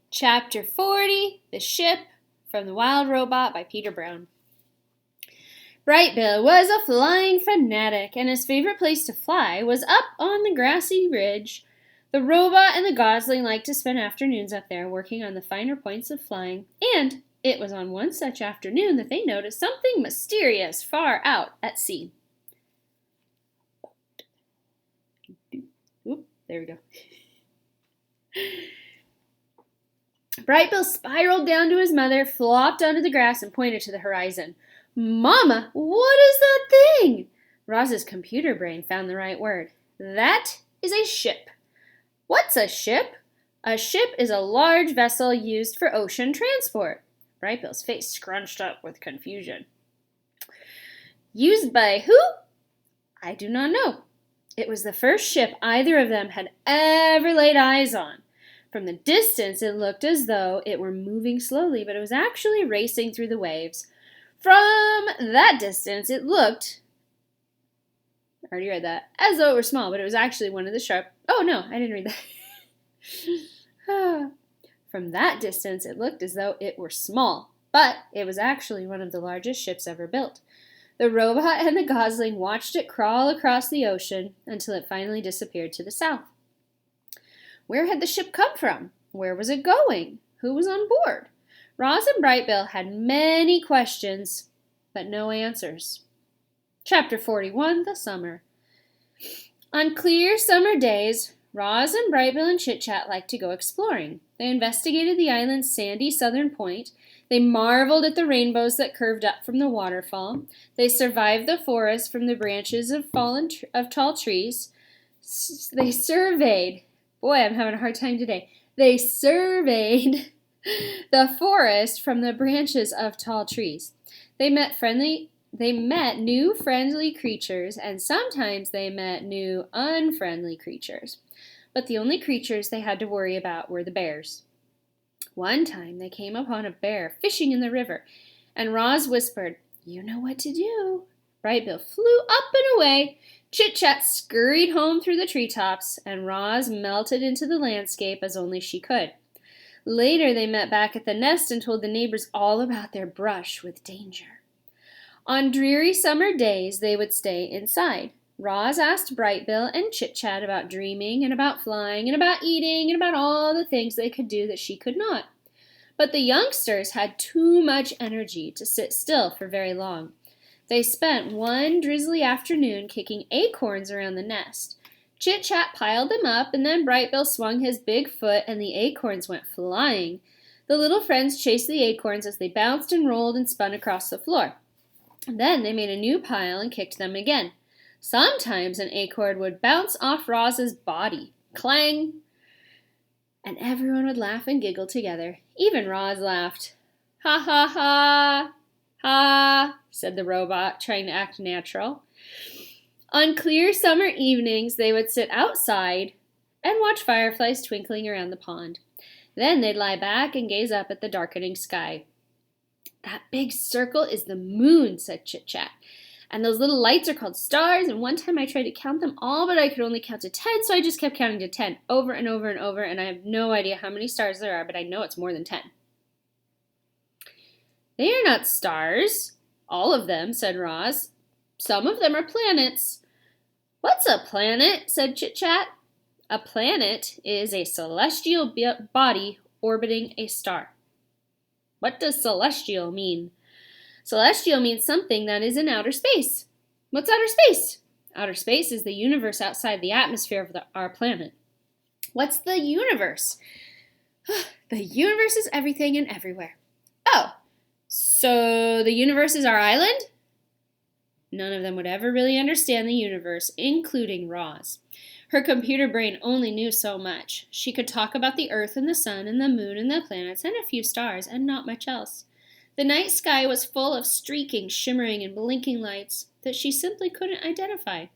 Chapter 40, The Ship, from The Wild Robot by Peter Brown. Bright Bill was a flying fanatic, and his favorite place to fly was up on the grassy ridge. The robot and the gosling liked to spend afternoons up there working on the finer points of flying, and it was on one such afternoon that they noticed something mysterious far out at sea. Oop, there we go. Bright Bill spiraled down to his mother, flopped onto the grass, and pointed to the horizon. "Mama, what is that thing?" Roz's computer brain found the right word. "That is a ship." "What's a ship?" "A ship is a large vessel used for ocean transport." Bright Bill's face scrunched up with confusion. "Used by who?" "I do not know." It was the first ship either of them had ever laid eyes on. From the distance, it looked as though it were moving slowly, but it was actually racing through the waves. From that distance, it looked, I already read that, as though it were small, but it was actually one of the sharp, oh no, I didn't read that. From that distance, it looked as though it were small, but it was actually one of the largest ships ever built. The robot and the gosling watched it crawl across the ocean until it finally disappeared to the south. Where had the ship come from? Where was it going? Who was on board? Roz and Bright Bill had many questions, but no answers. Chapter 41, The Summer. On clear summer days, Roz and Bright Bill and Chit Chat liked to go exploring. They investigated the island's sandy southern point. They marveled at the rainbows that curved up from the waterfall. They survived the forest from the branches of tall trees. They surveyed. Boy, I'm having a hard time today. They surveyed the forest from the branches of tall trees. They met new friendly creatures, and sometimes they met new unfriendly creatures. But the only creatures they had to worry about were the bears. One time they came upon a bear fishing in the river, and Roz whispered, "You know what to do." Bright Bill flew up and away. Chit Chat scurried home through the treetops, and Roz melted into the landscape as only she could. Later they met back at the nest and told the neighbors all about their brush with danger. On dreary summer days they would stay inside. Roz asked Bright Bill and Chit Chat about dreaming and about flying and about eating and about all the things they could do that she could not. But the youngsters had too much energy to sit still for very long. They spent one drizzly afternoon kicking acorns around the nest. Chit Chat piled them up, and then Bright Bill swung his big foot, and the acorns went flying. The little friends chased the acorns as they bounced and rolled and spun across the floor. Then they made a new pile and kicked them again. Sometimes an acorn would bounce off Roz's body. Clang! And everyone would laugh and giggle together. Even Roz laughed. "Ha ha ha! Ha," said the robot, trying to act natural. On clear summer evenings, they would sit outside and watch fireflies twinkling around the pond. Then they'd lie back and gaze up at the darkening sky. "That big circle is the moon," said Chit Chat. "And those little lights are called stars, and one time I tried to count them all, but I could only count to 10, so I just kept counting to 10 over and over and over, and I have no idea how many stars there are, but I know it's more than 10. "They are not stars, all of them," said Roz. "Some of them are planets." "What's a planet?" said Chit Chat. "A planet is a celestial body orbiting a star." "What does celestial mean?" "Celestial means something that is in outer space." "What's outer space?" "Outer space is the universe outside the atmosphere of our planet." "What's the universe?" "The universe is everything and everywhere." "Oh. So the universe is our island?" None of them would ever really understand the universe, including Roz. Her computer brain only knew so much. She could talk about the earth and the sun and the moon and the planets and a few stars and not much else. The night sky was full of streaking, shimmering, and blinking lights that she simply couldn't identify.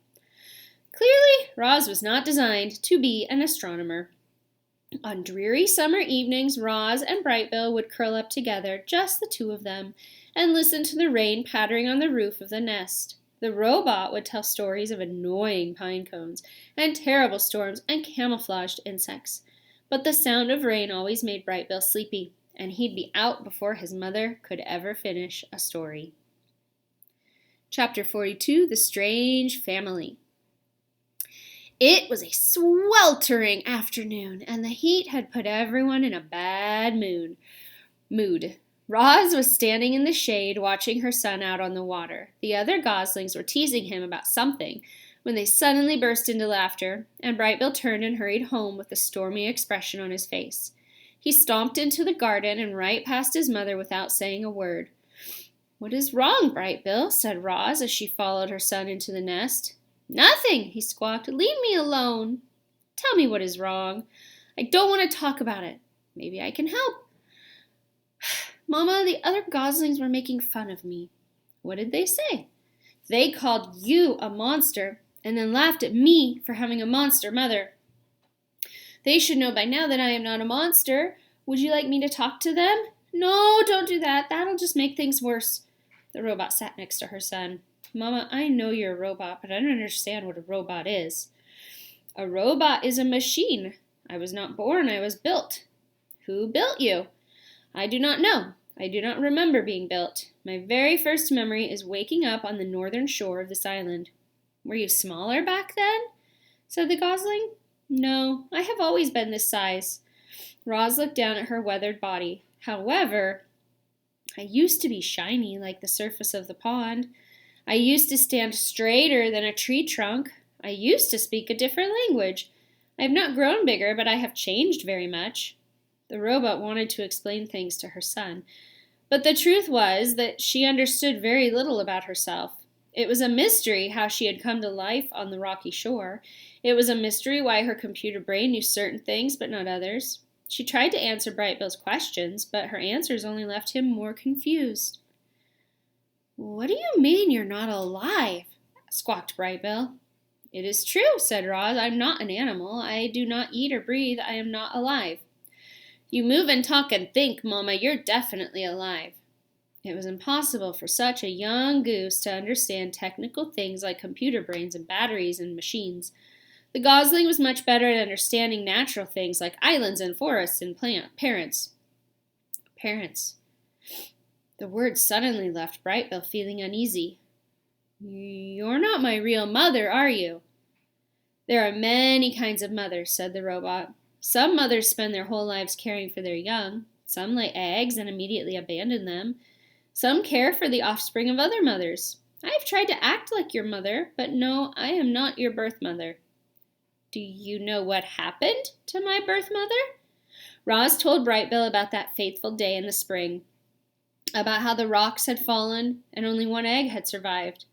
Clearly, Roz was not designed to be an astronomer. On dreary summer evenings, Roz and Bright Bill would curl up together, just the two of them, and listen to the rain pattering on the roof of the nest. The robot would tell stories of annoying pine cones and terrible storms and camouflaged insects. But the sound of rain always made Bright Bill sleepy, and he'd be out before his mother could ever finish a story. Chapter 42, The Strange Family. It was a sweltering afternoon, and the heat had put everyone in a bad mood. Roz was standing in the shade watching her son out on the water. The other goslings were teasing him about something when they suddenly burst into laughter, and Bright Bill turned and hurried home with a stormy expression on his face. He stomped into the garden and right past his mother without saying a word. "What is wrong, Bright Bill?" said Roz as she followed her son into the nest. "Nothing," he squawked. "Leave me alone." "Tell me what is wrong." "I don't want to talk about it." "Maybe I can help." "Mama, the other goslings were making fun of me." "What did they say?" "They called you a monster, and then laughed at me for having a monster mother." "They should know by now that I am not a monster. Would you like me to talk to them?" "No, don't do that. That'll just make things worse." The robot sat next to her son. "Mama, I know you're a robot, but I don't understand what a robot is." "A robot is a machine. I was not born, I was built." "Who built you?" "I do not know. I do not remember being built. My very first memory is waking up on the northern shore of this island." "Were you smaller back then?" said the gosling. "No, I have always been this size." Roz looked down at her weathered body. "However, I used to be shiny like the surface of the pond. I used to stand straighter than a tree trunk. I used to speak a different language. I have not grown bigger, but I have changed very much." The robot wanted to explain things to her son, but the truth was that she understood very little about herself. It was a mystery how she had come to life on the rocky shore. It was a mystery why her computer brain knew certain things but not others. She tried to answer Bright Bill's questions, but her answers only left him more confused. "What do you mean you're not alive?" squawked Bright Bill. "It is true," said Roz. "I'm not an animal. I do not eat or breathe. I am not alive." "You move and talk and think, Mama. You're definitely alive." It was impossible for such a young goose to understand technical things like computer brains and batteries and machines. The gosling was much better at understanding natural things like islands and forests and parents. The word suddenly left Bright Bill feeling uneasy. "You're not my real mother, are you?" "There are many kinds of mothers," said the robot. "Some mothers spend their whole lives caring for their young. Some lay eggs and immediately abandon them. Some care for the offspring of other mothers. I have tried to act like your mother, but no, I am not your birth mother." "Do you know what happened to my birth mother?" Roz told Bright Bill about that fateful day in the spring, about how the rocks had fallen and only one egg had survived,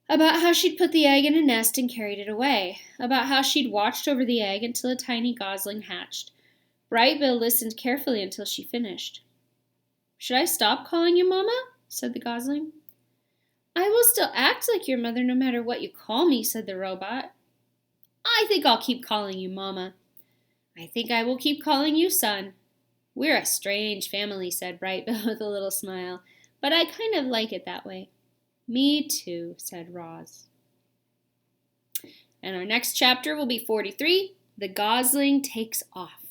about how she'd put the egg in a nest and carried it away, about how she'd watched over the egg until a tiny gosling hatched. Bright Bill listened carefully until she finished. "Should I stop calling you Mama?" said the gosling. "I will still act like your mother no matter what you call me," said the robot. "I think I'll keep calling you Mama." "I think I will keep calling you Son." "We're a strange family," said Bright Bill with a little smile, "but I kind of like it that way." "Me too," said Roz. And our next chapter will be 43, The Gosling Takes Off.